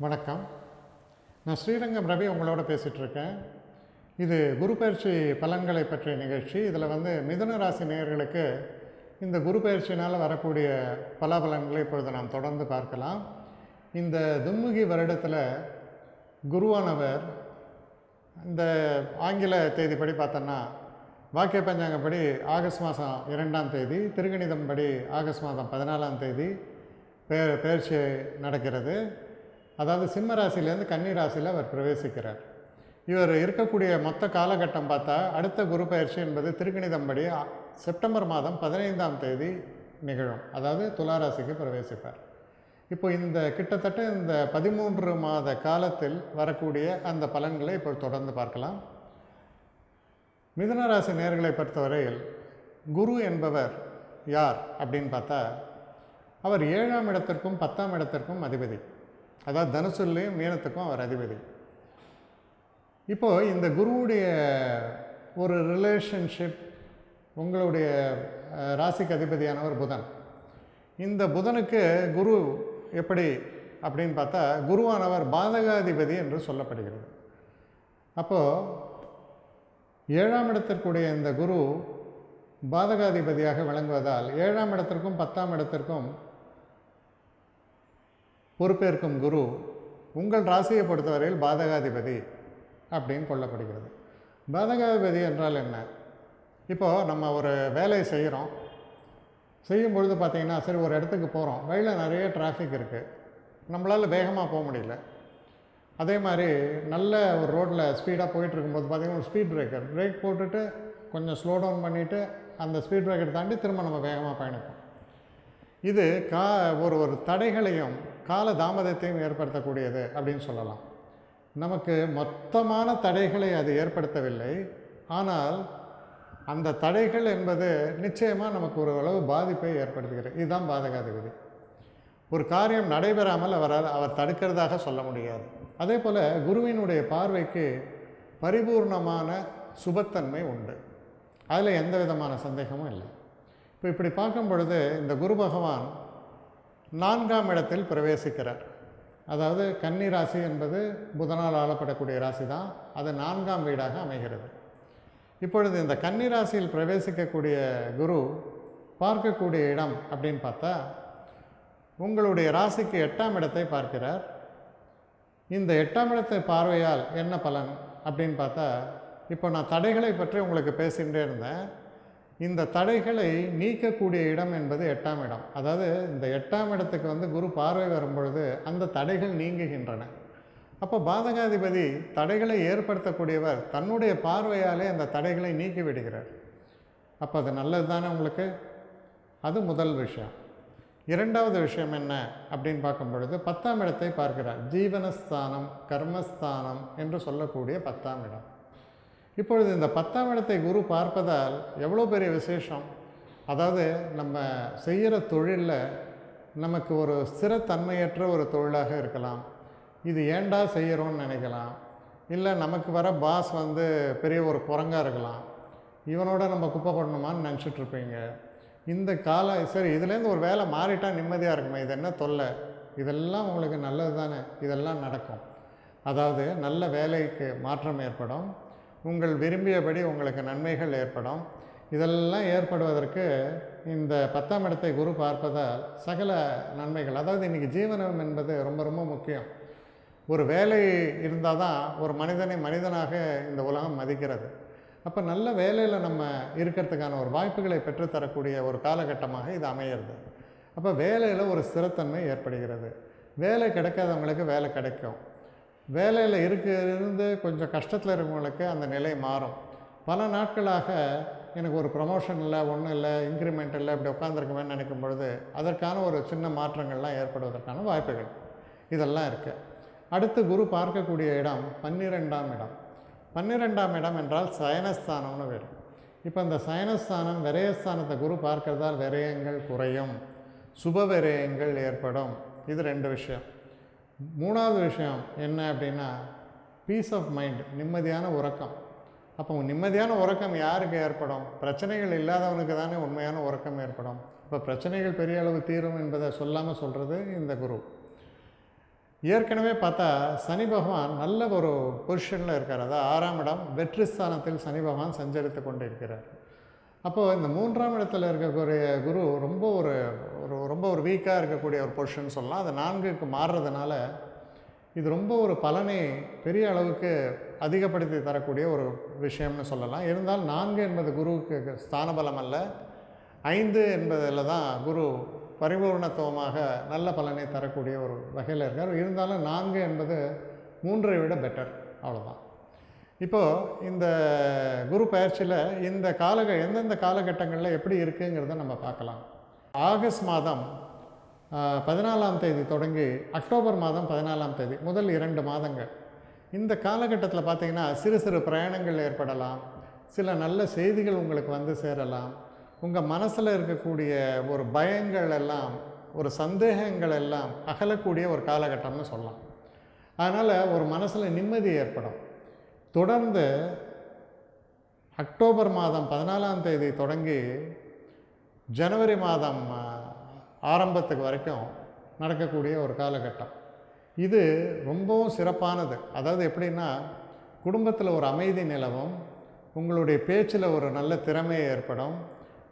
வணக்கம். நான் ஸ்ரீரங்கம் ரவி உங்களோட பேசிகிட்ருக்கேன். இது குரு பயிற்சி பலன்களை பற்றிய நிகழ்ச்சி. இதில் மிதுன ராசி நேயர்களுக்கு இந்த குரு பயிற்சினால் வரக்கூடிய பலாபலன்களை இப்பொழுது நாம் தொடர்ந்து பார்க்கலாம். இந்த துன்முகி வருடத்தில் குருவானவர் இந்த ஆங்கில தேதிப்படி பார்த்தோன்னா வாக்கிய பஞ்சாங்கப்படி ஆகஸ்ட் மாதம் 2ஆம் தேதி, திருக்கணிதம் படி ஆகஸ்ட் மாதம் 14ஆம் தேதி பயிற்சி நடக்கிறது. அதாவது சிம்ம ராசியிலேருந்து கன்னி ராசியில் அவர் பிரவேசிக்கிறார். இவர் இருக்கக்கூடிய மொத்த காலகட்டம் பார்த்தா அடுத்த குரு பயிற்சி என்பது திருக்கணிதம் படி செப்டம்பர் மாதம் 15ஆம் தேதி நிகழும். அதாவது துளாராசிக்கு பிரவேசிப்பார். இப்போ இந்த கிட்டத்தட்ட இந்த 13 மாத காலத்தில் வரக்கூடிய அந்த பலன்களை இப்போ தொடர்ந்து பார்க்கலாம். மிதுனராசி நேயர்களை பொறுத்தவரையில் குரு என்பவர் யார் அப்படின்னு பார்த்தா அவர் 7ஆம் இடத்திற்கும் 10ஆம் இடத்திற்கும் அதிபதி. அதாவது தனுசுலையும் மீனத்துக்கும் அவர் அதிபதி. இப்போது இந்த குருவுடைய ஒரு ரிலேஷன்ஷிப் உங்களுடைய ராசிக்கு அதிபதியானவர் புதன். இந்த புதனுக்கு குரு எப்படி அப்படின்னு பார்த்தா குருவானவர் பாதகாதிபதி என்று சொல்லப்படுகிறது. அப்போது 7ஆம் இடத்திற்குடைய இந்த குரு பாதகாதிபதியாக விளங்குவதால் 7ஆம் இடத்திற்கும் 10ஆம் இடத்திற்கும் பொறுப்பேற்கும் குரு உங்கள் ராசியை பொறுத்தவரையில் பாதகாதிபதி அப்படின்னு கொள்ளப்படுகிறது. பாதகாதிபதி என்றால் என்ன? இப்போது நம்ம ஒரு வேலையை செய்யும் பொழுது பார்த்திங்கன்னா, சரி ஒரு இடத்துக்கு போகிறோம், வழியில் நிறைய டிராஃபிக் இருக்குது, நம்மளால் வேகமாக போக முடியல. அதே மாதிரி நல்ல ஒரு ரோட்டில் ஸ்பீடாக போயிட்டுருக்கும்போது பார்த்திங்கன்னா ஒரு ஸ்பீட் பிரேக் போட்டுட்டு கொஞ்சம் ஸ்லோ டவுன் பண்ணிவிட்டு அந்த ஸ்பீட் பிரேக்கரை தாண்டி திரும்ப நம்ம வேகமாக பயணிப்போம். இது ஒரு தடைகளையும் கால தாமதத்தையும் ஏற்படுத்தக்கூடியது அப்படின்னு சொல்லலாம். நமக்கு மொத்தமான தடைகளை அது ஏற்படுத்தவில்லை, ஆனால் அந்த தடைகள் என்பது நிச்சயமாக நமக்கு ஒரு அளவு பாதிப்பை ஏற்படுத்துகிறது. இதுதான் பாதகாதிபதி. ஒரு காரியம் நடைபெறாமல் அவர் தடுக்கிறதாக சொல்ல முடியாது. அதே போல் குருவினுடைய பார்வைக்கு பரிபூர்ணமான சுபத்தன்மை உண்டு, அதில் எந்த விதமான சந்தேகமும் இல்லை. இப்போ இப்படி பார்க்கும் பொழுது இந்த குரு பகவான் 4ஆம் இடத்தில் பிரவேசிக்கிறார். அதாவது கன்னி ராசி என்பது புதனால் ஆளப்படக்கூடிய ராசி தான், அது 4ஆம் வீடாக அமைகிறது. இப்பொழுது இந்த கன்னி ராசியில் பிரவேசிக்கக்கூடிய குரு பார்க்கக்கூடிய இடம் அப்படின்னு பார்த்தா உங்களுடைய ராசிக்கு 8ஆம் இடத்தை பார்க்கிறார். இந்த 8ஆம் இடத்தை பார்வையால் என்ன பலன் அப்படின்னு பார்த்தா, இப்போ நான் தடைகளை பற்றி உங்களுக்கு பேசிகிட்டே இருந்தேன். இந்த தடைகளை நீக்கக்கூடிய இடம் என்பது 8ஆம் இடம். அதாவது இந்த 8ஆம் இடத்துக்கு குரு பார்வை வரும்பொழுது அந்த தடைகள் நீங்குகின்றன. அப்போ பாதகாதிபதி தடைகளை ஏற்படுத்தக்கூடியவர் தன்னுடைய பார்வையாலே அந்த தடைகளை நீக்கி விடுகிறார். அப்போ அது நல்லது தானே உங்களுக்கு? அது முதல் விஷயம். 2வது விஷயம் என்ன அப்படின்னு பார்க்கும் பொழுது 10ஆம் இடத்தை பார்க்கிறார். ஜீவனஸ்தானம், கர்மஸ்தானம் என்று சொல்லக்கூடிய 10ஆம் இடம். இப்பொழுது இந்த 10ஆம் இடத்தை குரு பார்ப்பதால் எவ்வளோ பெரிய விசேஷம். அதாவது நம்ம செய்கிற தொழிலில் நமக்கு ஒரு ஸ்திரத்தன்மையற்ற ஒரு தொழிலாக இருக்கலாம், இது ஏண்டா செய்கிறோன்னு நினைக்கலாம். இல்லை நமக்கு வர பாஸ் பெரிய ஒரு குரங்காக இருக்கலாம், இவனோட நம்ம குப்பை போடணுமான்னு நினச்சிட்ருப்பீங்க. இந்த சரி இதுலேருந்து ஒரு வேலை மாறிட்டால் நிம்மதியாக இருக்குமே, இது என்ன தொல்லை, இதெல்லாம் உங்களுக்கு நல்லது தானே, இதெல்லாம் நடக்கும். அதாவது நல்ல வேலைக்கு மாற்றம் ஏற்படும், உங்கள் விரும்பியபடி உங்களுக்கு நன்மைகள் ஏற்படும். இதெல்லாம் ஏற்படுவதற்கு இந்த 10ஆம் இடத்தை குரு பார்ப்பதால் சகல நன்மைகள். அதாவது இன்றைக்கி ஜீவனம் என்பது ரொம்ப ரொம்ப முக்கியம். ஒரு வேலை இருந்தால் தான் ஒரு மனிதனை மனிதனாக இந்த உலகம் மதிக்கிறது. அப்போ நல்ல வேலையில் நம்ம இருக்கிறதுக்கான ஒரு வாய்ப்புகளை பெற்றுத்தரக்கூடிய ஒரு காலகட்டமாக இது அமையிறது. அப்போ வேலையில் ஒரு ஸ்திரத்தன்மை ஏற்படுகிறது. வேலை கிடைக்காதவங்களுக்கு வேலை கிடைக்கும். வேலையில் இருந்து கொஞ்சம் கஷ்டத்தில் இருக்கிறவங்களுக்கு அந்த நிலை மாறும். பல நாட்களாக எனக்கு ஒரு ப்ரமோஷன் இல்லை, ஒன்றும் இல்லை, இன்க்ரிமெண்ட் இல்லை, இப்படி உட்காந்துருக்குமேன்னு நினைக்கும் பொழுது அதற்கான ஒரு சின்ன மாற்றங்கள்லாம் ஏற்படுவதற்கான வாய்ப்புகள் இதெல்லாம் இருக்குது. அடுத்து குரு பார்க்கக்கூடிய இடம் 12ஆம் இடம். 12ஆம் இடம் என்றால் சயனஸ்தானம்னு வேறு. இப்போ இந்த சயனஸ்தானம் விரயஸ்தானத்தை குரு பார்க்கறதால் விரயங்கள் குறையும், சுப விரயங்கள் ஏற்படும். இது 2 விஷயம். 3வது விஷயம் என்ன அப்படின்னா பீஸ் ஆஃப் மைண்ட், நிம்மதியான உறக்கம். அப்போ நிம்மதியான உறக்கம் யாருக்கு ஏற்படும்? பிரச்சனைகள் இல்லாதவனுக்கு தானே உண்மையான உறக்கம் ஏற்படும். இப்போ பிரச்சனைகள் பெரிய அளவு தீரும் என்பதை சொல்லாமல் சொல்கிறது இந்த குரு. ஏற்கனவே பார்த்தா சனி பகவான் நல்ல ஒரு பொசிஷனில் இருக்கார். அதாவது 6ஆம் இடம் வெற்றி ஸ்தானத்தில் சனி பகவான் சஞ்சரித்து கொண்டு இருக்கிறார். அப்போது இந்த 3ஆம் இடத்துல இருக்கக்கூடிய குரு ரொம்ப ரொம்ப ஒரு வீக்காக இருக்கக்கூடிய ஒரு பொசிஷன் சொல்லலாம். அது 4க்கு மாறுறதுனால இது ரொம்ப ஒரு பலனை பெரிய அளவுக்கு அதிகப்படுத்தி தரக்கூடிய ஒரு விஷயம்னு சொல்லலாம். இருந்தாலும் 4 என்பது குருவுக்கு ஸ்தான பலம் அல்ல, 5 என்பதில் தான் குரு பரிபூர்ணத்துவமாக நல்ல பலனை தரக்கூடிய ஒரு வகையில் இருக்கார். இருந்தாலும் 4 என்பது 3ஐ விட பெட்டர், அவ்வளோதான். இப்போது இந்த குரு பயிற்சியில் இந்த எந்தெந்த காலகட்டங்களில் எப்படி இருக்குங்கிறத நம்ம பார்க்கலாம். ஆகஸ்ட் மாதம் 14ஆம் தேதி தொடங்கி அக்டோபர் மாதம் 14ஆம் தேதி முதல் 2 மாதங்கள் இந்த காலகட்டத்தில் பார்த்திங்கன்னா சிறு சிறு பிரயாணங்கள் ஏற்படலாம், சில நல்ல செய்திகள் உங்களுக்கு வந்து சேரலாம், உங்கள் மனசில் இருக்கக்கூடிய ஒரு பயங்கள் எல்லாம், ஒரு சந்தேகங்கள் எல்லாம் அகலக்கூடிய ஒரு காலகட்டம்னு சொல்லலாம். அதனால் ஒரு மனசில் நிம்மதி ஏற்படும். தொடர்ந்து அக்டோபர் மாதம் 14ஆம் தேதி தொடங்கி ஜனவரி மாதம் ஆரம்பத்துக்கு வரைக்கும் நடக்கக்கூடிய ஒரு காலகட்டம். இது ரொம்பவும் சிறப்பானது. அதாவது எப்படின்னா, குடும்பத்தில் ஒரு அமைதி நிலவும், உங்களுடைய பேச்சில் ஒரு நல்ல திறமை ஏற்படும்,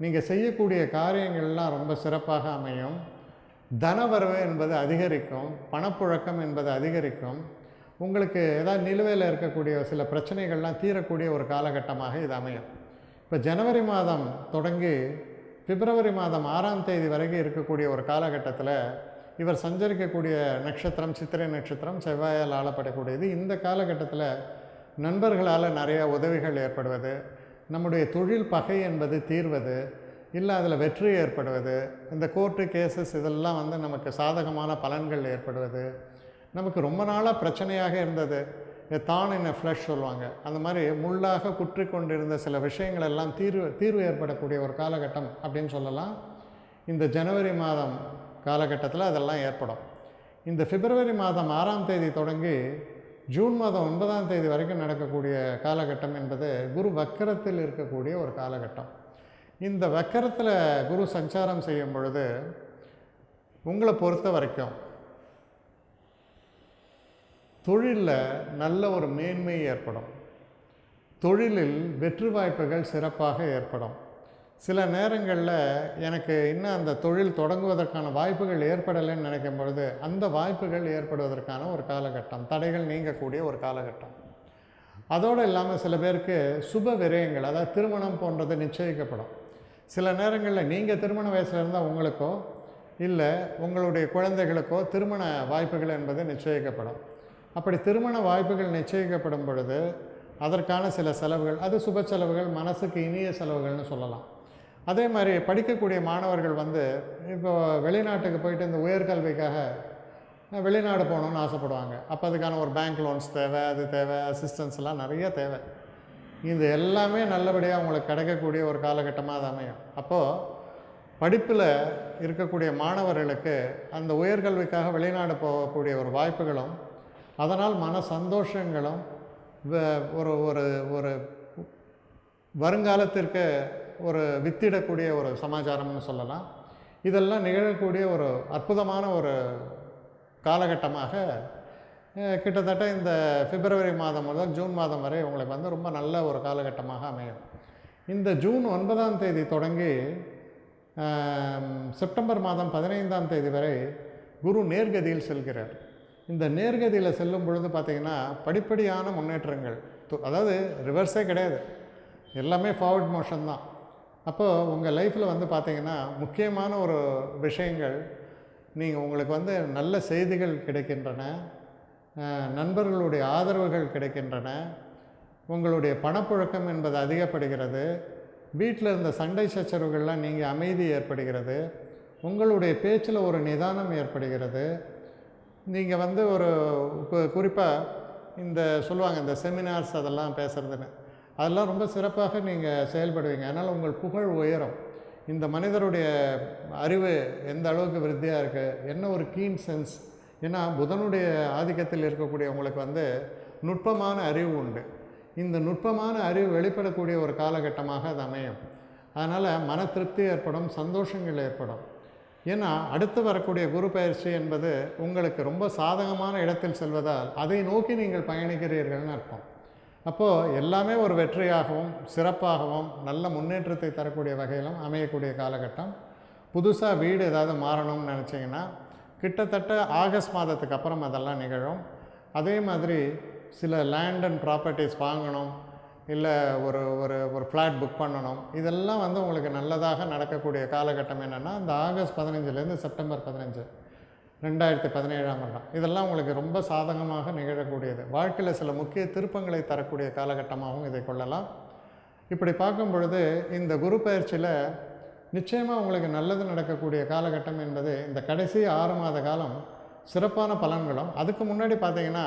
நீங்கள் செய்யக்கூடிய காரியங்கள்லாம் ரொம்ப சிறப்பாக அமையும், தனவரவு என்பது அதிகரிக்கும், பணப்புழக்கம் என்பது அதிகரிக்கும், உங்களுக்கு ஏதாவது நிலுவையில் இருக்கக்கூடிய சில பிரச்சனைகள்லாம் தீரக்கூடிய ஒரு காலகட்டமாக இது அமையும். இப்போ ஜனவரி மாதம் தொடங்கி பிப்ரவரி மாதம் 6ஆம் தேதி வரைக்கும் இருக்கக்கூடிய ஒரு காலகட்டத்தில் இவர் சஞ்சரிக்கக்கூடிய நட்சத்திரம் சித்திரை நட்சத்திரம், செவ்வாயால் ஆளப்படக்கூடியது. இந்த காலகட்டத்தில் நண்பர்களால் நிறையா உதவிகள் ஏற்படுவது, நம்முடைய தொழில் பகை என்பது தீர்வது, இல்லை அதில் வெற்றி ஏற்படுவது, இந்த கோர்ட்டு கேசஸ் இதெல்லாம் வந்து நமக்கு சாதகமான பலன்கள் ஏற்படுவது, நமக்கு ரொம்ப நாளாக பிரச்சனையாக இருந்தது, தான் என்ன ஃப்ளஷ் சொல்லுவாங்க, அந்த மாதிரி முள்ளாக குற்றி கொண்டிருந்த சில விஷயங்கள் எல்லாம் தீர்வு ஏற்படக்கூடிய ஒரு காலகட்டம் அப்படின்னு சொல்லலாம். இந்த ஜனவரி மாதம் காலகட்டத்தில் அதெல்லாம் ஏற்படும். இந்த பிப்ரவரி மாதம் 6ஆம் தேதி தொடங்கி ஜூன் மாதம் 9ஆம் தேதி வரைக்கும் நடக்கக்கூடிய காலகட்டம் என்பது குரு வக்கரத்தில் இருக்கக்கூடிய ஒரு காலகட்டம். இந்த வக்கரத்தில் குரு சஞ்சாரம் செய்யும் பொழுது உங்களை பொறுத்த வரைக்கும் தொழிலில் நல்ல ஒரு மேன்மை ஏற்படும், தொழிலில் வெற்றி வாய்ப்புகள் சிறப்பாக ஏற்படும். சில நேரங்களில் எனக்கு இன்னும் அந்த தொழில் தொடங்குவதற்கான வாய்ப்புகள் ஏற்படலைன்னு நினைக்கும் பொழுது அந்த வாய்ப்புகள் ஏற்படுவதற்கான ஒரு காலகட்டம், தடைகள் நீங்கக்கூடிய ஒரு காலகட்டம். அதோடு இல்லாமல் சில பேருக்கு சுப விரயங்கள், அதாவது திருமணம் போன்றது நிச்சயிக்கப்படும். சில நேரங்களில் நீங்கள் திருமண வயசில் இருந்தால் உங்களுக்கோ இல்லை உங்களுடைய குழந்தைகளுக்கோ திருமண வாய்ப்புகள் என்பது நிச்சயிக்கப்படும். அப்படி திருமண வாய்ப்புகள் நிச்சயிக்கப்படும் பொழுது அதற்கான சில செலவுகள், அது சுப செலவுகள், மனசுக்கு இனிய செலவுகள்னு சொல்லலாம். அதே மாதிரி படிக்கக்கூடிய மாணவர்கள் வந்து இப்போ வெளிநாட்டுக்கு போயிட்டு இந்த உயர்கல்விக்காக வெளிநாடு போகணுன்னு ஆசைப்படுவாங்க. அப்போ அதுக்கான ஒரு பேங்க் லோன்ஸ் தேவை, அது தேவை, அசிஸ்டன்ஸ்லாம் நிறைய தேவை. இது எல்லாமே நல்லபடியாக உங்களுக்கு கிடைக்கக்கூடிய ஒரு காலகட்டமாக அது அமையும். அப்போது படிப்பில் இருக்கக்கூடிய மாணவர்களுக்கு அந்த உயர்கல்விக்காக வெளிநாடு போகக்கூடிய ஒரு வாய்ப்புகளும், அதனால் மன சந்தோஷங்களும், ஒரு ஒரு ஒரு வருங்காலத்திற்கு ஒரு வித்திடக்கூடிய ஒரு சமாச்சாரம்னு சொல்லலாம். இதெல்லாம் நிகழக்கூடிய ஒரு அற்புதமான ஒரு காலகட்டமாக கிட்டத்தட்ட இந்த பிப்ரவரி மாதம் முதல் ஜூன் மாதம் வரை உங்களுக்கு வந்து ரொம்ப நல்ல ஒரு காலகட்டமாக அமையும். இந்த ஜூன் 9ஆம் தேதி தொடங்கி செப்டம்பர் மாதம் 15ஆம் தேதி வரை குரு நேர்கதியில் செல்கிறார். இந்த நேர்கதியில் செல்லும் பொழுது பார்த்திங்கன்னா படிப்படியான முன்னேற்றங்கள், அதாவது ரிவர்ஸே கிடையாது, எல்லாமே ஃபார்வர்ட் மோஷன் தான். அப்போது உங்கள் லைஃப்பில் வந்து பார்த்திங்கன்னா முக்கியமான ஒரு விஷயங்கள், உங்களுக்கு வந்து நல்ல செய்திகள் கிடைக்கின்றன, நண்பர்களுடைய ஆதரவுகள் கிடைக்கின்றன, உங்களுடைய பணப்புழக்கம் என்பது அதிகப்படுகிறது, வீட்டில் இருந்த சண்டை சச்சரவுகள்லாம் நீங்கள் அமைதி ஏற்படுகிறது, உங்களுடைய பேச்சில் ஒரு நிதானம் ஏற்படுகிறது. நீங்கள் வந்து ஒரு குறிப்பாக இந்த சொல்லுவாங்க இந்த செமினார்ஸ் அதெல்லாம் பேசுகிறதுன்னு, அதெல்லாம் ரொம்ப சிறப்பாக நீங்கள் செயல்படுவீங்க. அதனால் உங்கள் புகழ் உயரும். இந்த மனிதருடைய அறிவு எந்த அளவுக்கு விருத்தியாக இருக்குது, என்ன ஒரு கீன் சென்ஸ், ஏன்னா புதனுடைய ஆதிக்கத்தில் இருக்கக்கூடிய உங்களுக்கு வந்து நுட்பமான அறிவு உண்டு. இந்த நுட்பமான அறிவு வெளிப்படக்கூடிய ஒரு காலகட்டமாக அது அமையும். அதனால் மன திருப்தி ஏற்படும், சந்தோஷங்கள் ஏற்படும். ஏன்னா அடுத்து வரக்கூடிய குரு பயிற்சி என்பது உங்களுக்கு ரொம்ப சாதகமான இடத்தில் செல்வதால் அதை நோக்கி நீங்கள் பயணிக்கிறீர்கள்னு அர்த்தம். அப்போது எல்லாமே ஒரு வெற்றியாகவும் சிறப்பாகவும் நல்ல முன்னேற்றத்தை தரக்கூடிய வகையிலும் அமையக்கூடிய காலகட்டம். புதுசாக வீடு ஏதாவது மாறணும்னு நினச்சிங்கன்னா கிட்டத்தட்ட ஆகஸ்ட் மாதத்துக்கு அப்புறம் அதெல்லாம் நிகழும். அதே மாதிரி சில லேண்ட் அண்ட் ப்ராப்பர்ட்டிஸ் வாங்கணும், இல்லை ஒரு ஒரு ஒரு ஃப்ளாட் புக் பண்ணணும், இதெல்லாம் உங்களுக்கு நல்லதாக நடக்கக்கூடிய காலகட்டம் என்னென்னா இந்த ஆகஸ்ட் 15லேருந்து செப்டம்பர் 15 2017ஆம் வருடம். இதெல்லாம் உங்களுக்கு ரொம்ப சாதகமாக நிகழக்கூடியது. வாழ்க்கையில் சில முக்கிய திருப்பங்களை தரக்கூடிய காலகட்டமாகவும் இதை கொள்ளலாம். இப்படி பார்க்கும் பொழுது இந்த குரு பயிற்சியில் நிச்சயமாக உங்களுக்கு நல்லது நடக்கக்கூடிய காலகட்டம் என்பது இந்த கடைசி 6 மாத காலம் சிறப்பான பலன்களும், அதுக்கு முன்னாடி பார்த்திங்கன்னா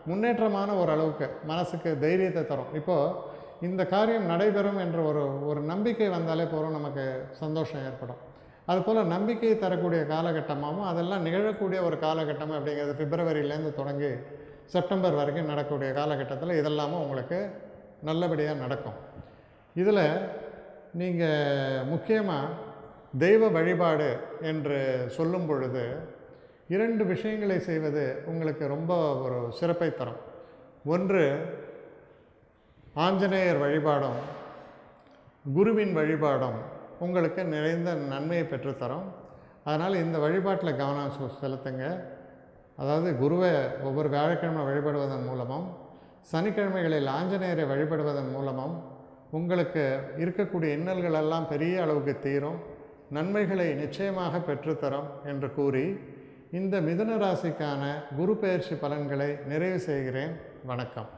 முன்னேற்றமான ஓரளவுக்கு மனசுக்கு தைரியத்தை தரும். இப்போது இந்த காரியம் நடைபெறும் என்ற ஒரு நம்பிக்கை வந்தாலே போகிறோம், நமக்கு சந்தோஷம் ஏற்படும். அதுபோல் நம்பிக்கையை தரக்கூடிய காலகட்டமாகவும் அதெல்லாம் நிகழக்கூடிய ஒரு காலகட்டம் அப்படிங்கிறது பிப்ரவரியிலேருந்து தொடங்கி செப்டம்பர் வரைக்கும் நடக்கக்கூடிய காலகட்டத்தில் இதெல்லாமும் உங்களுக்கு நல்லபடியாக நடக்கும். இதில் நீங்கள் முக்கியமாக தெய்வ வழிபாடு என்று சொல்லும் பொழுது 2 விஷயங்களை செய்வது உங்களுக்கு ரொம்ப ஒரு சிறப்பை தரும். ஒன்று ஆஞ்சநேயர் வழிபாடும் குருவின் வழிபாடும் உங்களுக்கு நிறைந்த நன்மையை பெற்றுத்தரும். அதனால் இந்த வழிபாட்டில் கவனம் செலுத்துங்க. அதாவது குருவை ஒவ்வொரு வியாழக்கிழமை வழிபடுவதன் மூலமும் சனிக்கிழமைகளில் ஆஞ்சநேயரை வழிபடுவதன் மூலமும் உங்களுக்கு இருக்கக்கூடிய இன்னல்களெல்லாம் பெரிய அளவுக்கு தீரும், நன்மைகளை நிச்சயமாக பெற்றுத்தரும் என்று கூறி இந்த மிதுன ராசிக்கான குரு பெயர்ச்சி பலன்களை நிறைவு செய்கிறேன். வணக்கம்.